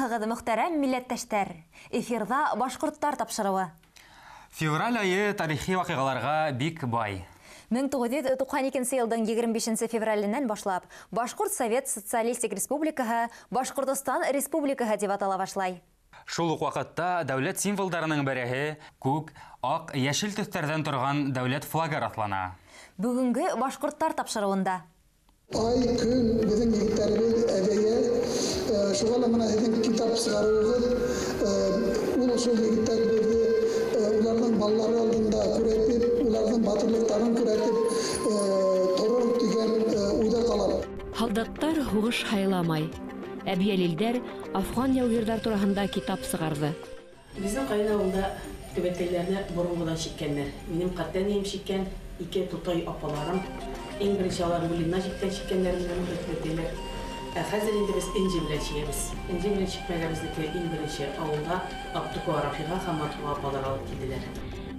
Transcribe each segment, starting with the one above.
Исән-саһлыгыгыз, мөхтәрәм милләттәштәр. Эфирда башкорттар тапшыруы. Февраль айы тарихи вакыйгаларга бик бай. 1992 елдың 25 февраленнән башлап Башкорт Совет Социалистик Республикаһы Башкортстан Республикаһы дип атала башлай. Шул ук вакытта дәүләт символдарының береһе күк, ак, яшел төстәрдән торган дәүләт флагы раслана. Бүгенге башкорттар тапшыруында Ай көн безнең егетләребез әбәйә шугала менә һезнең китап сыгаруыгыз ул шул егетләребезне уларның баллары алдында күрәтеп, уларның батырлыктарын күрәтеп торыр дигән уйда калам. Һалдаттар һугыш хайламай. Әбиялилдәр Афган яугирлар турында китап сыгарды. Безнең кайын авылда төбәтәйләрне борынгыдан чиккәннәр. Минем каттәнем чиккән ике тутай апаларым. Иң беренче алар Мулина чиккән чиккәннәрнең төбәтәйләр. Хәзер инде без Инҗи белән чигәбез. Инҗи белән чикмәгәбезнеке иң беренче авылда Абдука Рафига һәм Матуа апалар алып килделәр.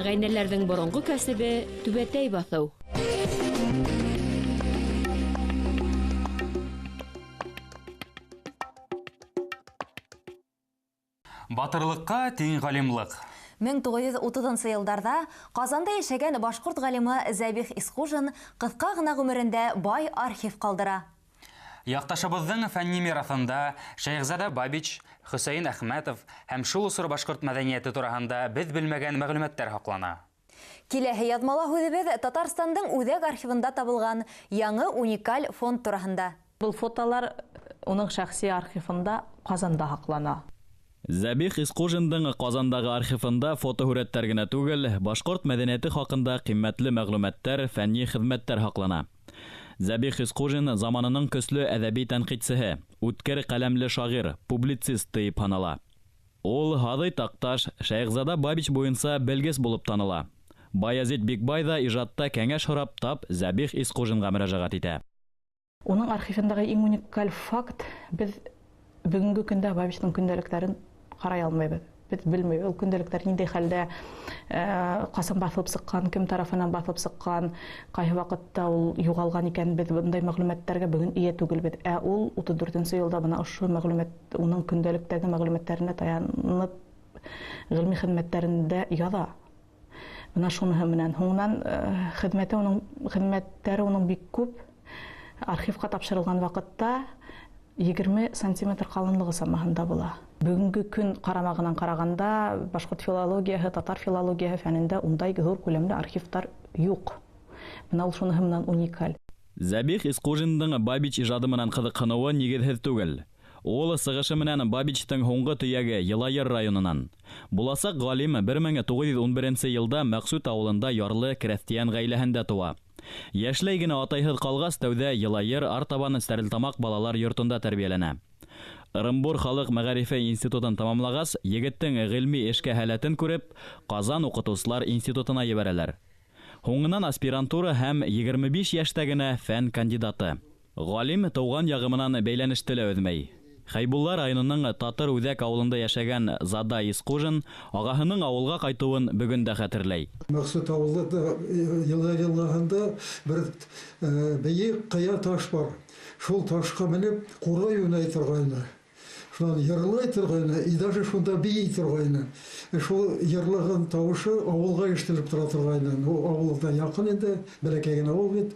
Гайнәләрнең борынгы кәсебе түбәтәй баҫыу. Батырлыкка тең галимлык. 1930 елдарда Казанда яшәгән башкорт галимы Зәбих Исхужин кыска гына гомерендә бай архив калдыра. Якташыбызның фәнни мираҫында Шәйхзада Бабич, Хөсәйен Әхмәтов һәм шул усыр башкорт мәдәнияте тураһында без белмәгән мәгълүматтар һаклана. Киләһе язмала һүҙебеҙ Татарстандың үҙәк архивында табылган яңы уникаль фонд тураһында. Бұл фотолар уның шәхси архивында Казанда һаҡлана. Зәбих Исхужиндың Казандагы архивында фотоһүрәттәр генә түгел, башкорт мәдәнияте хакында ҡиммәтле мәгълүматтар, фәнни хеҙмәттәр һаҡлана. Зәбих Исхужин заманының көслө әҙәби тәнҡитсеһе, үткер ҡәләмле шағир, публицист тип һанала. Ул Һаҙый Таҡташ, Шәйхзада Бабич буйынса белгес булып таныла. Баязит Бикбай ҙа ижадта кәңәш һорап тап Зәбих Исхужинға мөрәжәғәт итә. Уның архивындағы иң уникаль факт, біз бүгінгі көндә Бабичтың көндәлектәрен ҡарай алмайбыҙ. Біз белмәйбеҙ, ул көндәлектәр ниндәй хәлдә, ҡасан баҫылып сыҡҡан, кем тарафынан баҫылып сыҡҡан, ҡайһы ваҡытта ул юғалған икән, беҙ бындай мәғлүмәттәргә бөгөн ия түгелбеҙ. Ә ул 34 йылда бына ошо мәғлүмәт, уның көндәлектәге мәғлүмәттәренә таянып, ғилми хеҙмәттәрендә яҙа. Бына шуныһы менән. Һуңынан хеҙмәттәре уның бик күп. Архивҡа тапшырылған ваҡытта 20 сантиметр ҡалынлығы самаһында була. Бүгенге көн ҡарамағынан ҡарағанда башҡорт филологияһы, татар филологияһы фәнендә ундай ҙур күләмле архивтар юҡ. Бына ул шуныһы менән уникаль. Зәбих Исхужиндың Бабич ижады менән ҡыҙыҡһыныуы нигеҙһеҙ түгел. Ул сығышы менән Бабичтың һуңғы төйәге Йылайыр районынан. Буласаҡ ғалим 1911 йылда Мәҡсүт ауылында ярлы крәҫтиән ғаиләһендә тыуа. Йәшләй генә атайһыҙ ҡалғас, тәүҙә Йылайыр артабан Стәрлетамаҡ балалар йортонда тәрбиәләнә. Ырымбур халыҡ мәғарифы институтын тамамлағас, егеттең ғилми эшкә һәләтен күреп, Ҡазан уҡытыусылар институтына ебәрәләр. Һуңынан аспирантура һәм 25 йәштә генә фән кандидаты. Ғалим тыуған яғы менән бәйләнеште лә өҙмәй. Хәйбулла районының Татыр үҙәк ауылында яшәгән Зада Исхужин ағаһының ауылға ҡайтыуын бөгөн дә хәтерләй. Мәҡсүт ауылында йылғаһында бер бейек ҡая таш бар. Шул ташҡа менеп ҡурай уйнай торғайны. Шунан йырлай торғайны, и даже шунда бейей торғайны. Шул йырлаған тауышы ауылға ишетелеп тора торғайны. Ауылда яҡын инде, бәләкәй генә ауыл бит.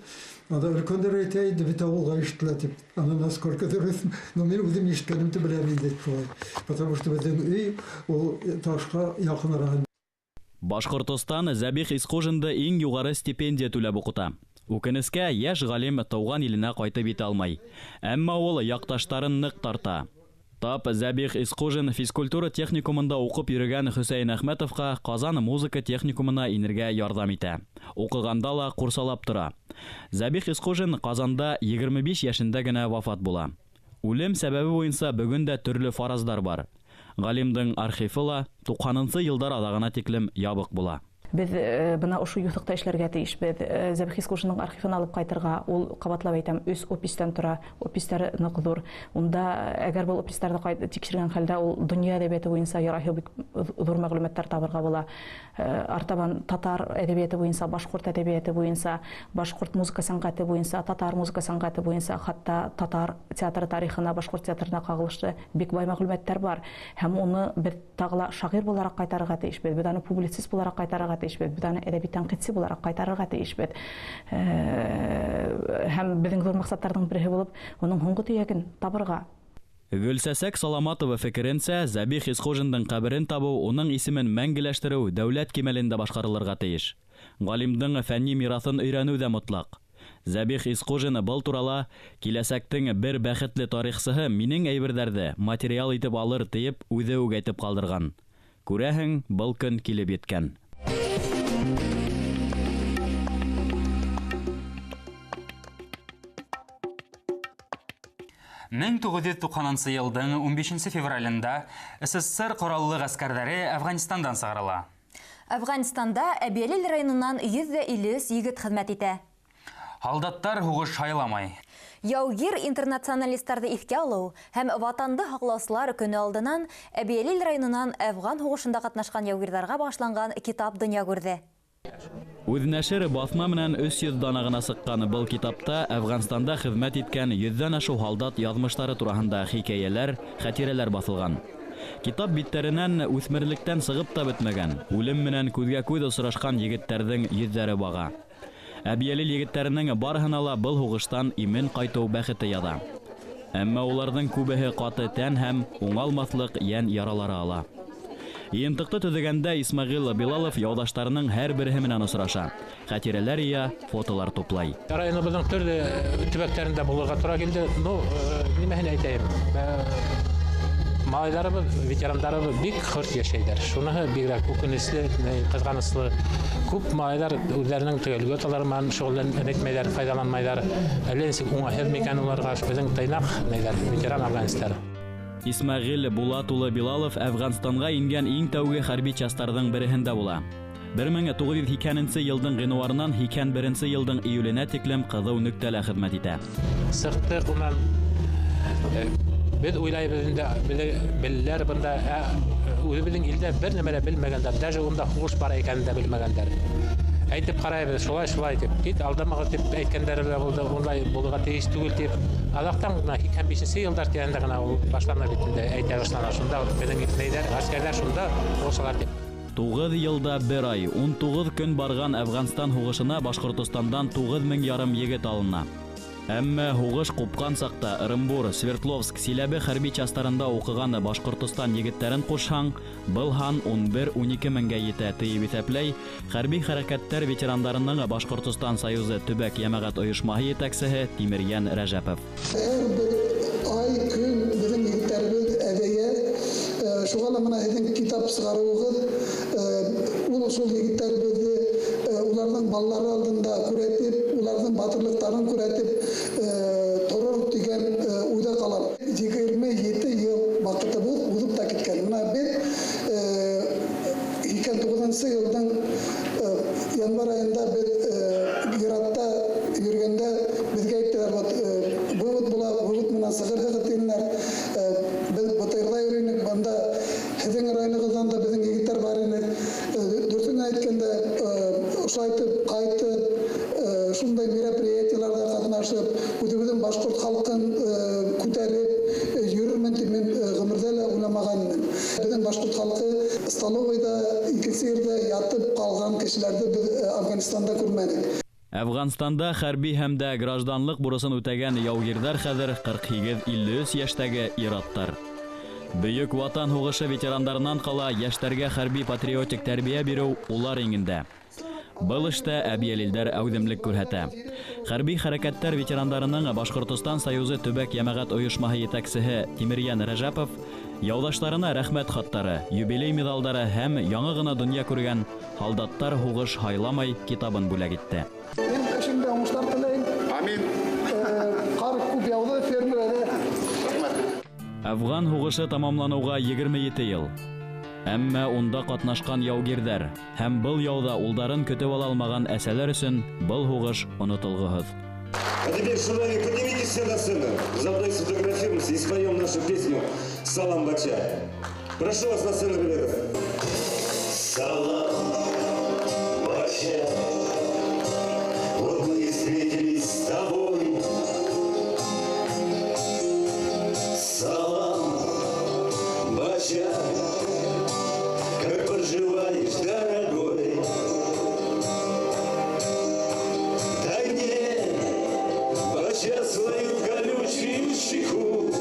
Анда өлкәндәр әйтә инде бит ауылға ишетелә тип. Аны насколько дөрөҫ, но мин үҙем ишеткәнемде беләм инде шулай. Потому что беҙҙең өй ул ташҡа яҡыныраҡ. Башҡортостан Зәбих Исхужинды иң юғары стипендия түләп уҡыта. Үкенескә, йәш ғалим тыуған иленә ҡайтып итә алмай. Әммә ул яҡташтарын ныҡ тарта. Тап Зәбих Исхужин физкультура техникумында уҡып йөрөгән Хөсәйен Әхмәтовҡа Ҡазан музыка техникумына инергә ярҙам итә. Уҡығанда ла ҡурсалап тора. Зәбих Исхужин Ҡазанда 25 йәшендә генә вафат була. Үлем сәбәбе буйынса бөгөн дә төрлө фараздар бар. Ғалимдың архивы ла 90-нчы йылдар аҙағына тиклем ябыҡ була. Без бына ушу юсыкта эшләргә тиешбез. Зәбих Исхужинның архивын алып кайтырга, ул кабатлап әйтәм, үз офистан тора, офистары нык зур. Унда әгәр бу офистарда тикшергән хәлдә ул дөнья әдәбияты буенча ярайы бик зур мәгълүматлар табырга була. Артабан татар әдәбияты буенча, башкорт әдәбияты буенча, башкорт музыка сәнгате буенча, татар музыка сәнгате буенча, хатта татар театры тарихына, башкорт театрына кагылышлы бик бай мәгълүматлар бар. Һәм уны без тагыла шагыйрь буларак кайтарырга тиешбез. Без аны публицист буларак кайтарырга тиешбез. Без аны әдәби тәнкыйтьче буларак кайтарырга тиешбез. Һәм безнең зур максатларның бере булып, уның һуңгы төяген табырга. Гөлсәсәк Саламатова фикеренчә, Зәбих Исхужинның каберен табу, уның исемен мәңгеләштерү дәүләт кимәлендә башкарылырга тиеш. Галимдың фәнни мирасын өйрәнү дә мотлак. Зәбих Исхужин был турала киләсәктең бер бәхетле тарихчысы минең әйберләрне материал итеп алыр дип үзе үк әйтеп калдырган. Күрәһең, был көн килеп еткән. 1990 елдың 15 февралендә СССР кораллы гаскәрләре Әфганистандан сыгарыла. Әфганистанда Әбиялил районынан 150 егет хезмәт итә. Һалдаттар һугыш хайламай. Яугир интернационалистларны искә алу һәм ватанды һаклаучылар көне алдыннан Әбиялил районынан Әфган һугышында катнашкан яугирларга башланган китап дөнья күрде. Үз нәшер басма менән 300 дана гына сыккан был китапта Әфганстанда хезмәт иткән 100дән ашу һалдат язмышлары турында хикәяләр, хатирәләр басылган. Китап битләреннән үсмерлектән сыгып та бетмәгән, үлем менән күзгә-күз очрашкан егетләрнең йөзләре бага. Әбиялил егетләренең барыһына ла был һугыштан имен кайту бәхете яда. Әмма уларның күбеһе каты тән һәм уңалмаслык ян яралары ала. Йынтыкты төзегәндә Исмагыйль Билалов яудаштарының һәр береһе менән очраша. Хатирәләр я фотолар туплай. Районыбызның төрле төбәкләрендә булырга туры килде. Нимәһен әйтәйем? Малайларыбыз, ветерандарыбыз бик хөрт яшәйдәр. Шуныһы бигрәк үкенечле, кызганычлы. Күп малайлар үзләренең төгәлгә менән шөгыльләнмәйдәр, файдаланмайдәр. Әллә ничек уңайһыз микән уларга безнең тыйнак ветеран афганистлар. Исмагыйль Булат улы Билалов Әфганстанга ингән иң тәүге хәрби частарның береһендә була. 1902 елдың гыйнварыннан 2001 елдың июленә тиклем кызу нөктәлә хезмәт итә. Сыртты унан без уйлайбыз инде белләр бында үзебезнең илдә бер нәмә белмәгәннәр, даже унда хуш бар икәнен дә белмәгәннәр. Әйтеп карайбыз, шулай дип, кит алдамагыз дип әйткәннәр булды, ундай булырга тиеш түгел дип. Аллаһтан гына 2005 еллар тирәндә генә ул башлана битендә әйтә башлана. Шунда безнең итмәйдәр, гаскәрләр шунда ошалар дип. 9 елда 1 ай, 19 көн барган Әфганстан һугышына Башкортостандан 9500 егет алына. Әмма һугыш купкан сакта Ырымбур, Свердловск, Силәбе хәрби частарында укыган Башкортостан егетләрен кушһаң, был хан 11-12 меңгә җитә дип исәпләй хәрби хәрәкәттәр ветераннарының Башкортостан союзы төбәк җәмәгать оешмаһы җитәкчесе Тимирьян Рәҗәпов. Ай көн безнең егетләребез әбәйә шугала менә һезнең китап сыгаруыгыз ул шул егетләребезне уларның баллары алдында күрәтеп, уларның батырлыктарын күрәтеп торыр дигән уйда калам. 27 ел вакытыбыз узып та киткән. Менә без 2009 елның январь айында без Гератта йөргәндә безгә әйттеләр, вывод була, вывод менән сыгырга тиеннәр. Без Батайрда йөргәнек, банда һезнең районыгыздан да безнең егетләр бар иде. Дөресен әйткәндә, ошайтып, кайтып, шундай мероприятиеларда катнашып, үзебезнең башкорт халкын күтәреп йөрермен дип мин гомердә лә уйламаган. Безнең башкорт халкы столовойда, икесердә ятып калган кешеләрне без Афганистанда күрмәдек. Әфганстанда хәрби һәм дә гражданлык бурысын үтәгән яугирлар хәзер 48-53 яшьтәге ир-аттар. Бөек ватан һугышы ветерандарынан кала яшьләргә хәрби патриотик тәрбия бирү улар иңендә. Был эштә Әбиялилдәр әүдемлек күрһәтә. Хәрби хәрәкәттәр ветерандарының Башкортостан союзы төбәк җәмәгать оешмаһы җитәкчесе Тимирьян Рәҗәпов яудашларына рәхмәт хаттары, юбилей медалдары һәм яңа гына дөнья күргән һалдаттар һугыш хайламай китабын бүләк итте. Мин эшемдә уңышлар теләйм. Амин. Кар күп яуды, фермерләргә. Әфган һугышы тамамлануга 27 ел. Әмма унда катнашкан яугирдәр һәм был яуда улдарын көтеп ала алмаган әсәләр өчен был хугыш унутылгысыз. А теперь, шановні, поднимитесь все на сцену, заодно и сфотографируемся и споем нашу песню «Салам Бача». Прошу вас на сцену, ребята. Салам Бача, вот мы и встретились с тобой. Салам Бача, как поживаешь, дорогой? Дай мне, Бача, свою колючую щеку.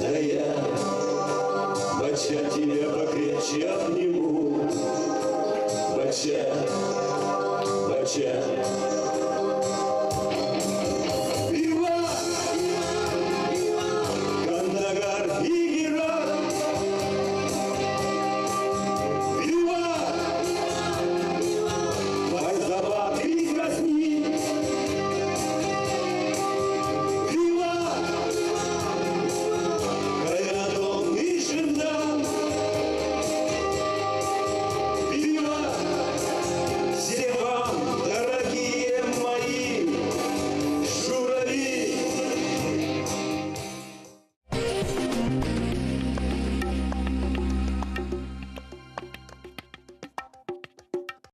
Да я, Бача, тебя покрепче обниму. Бача, Бача,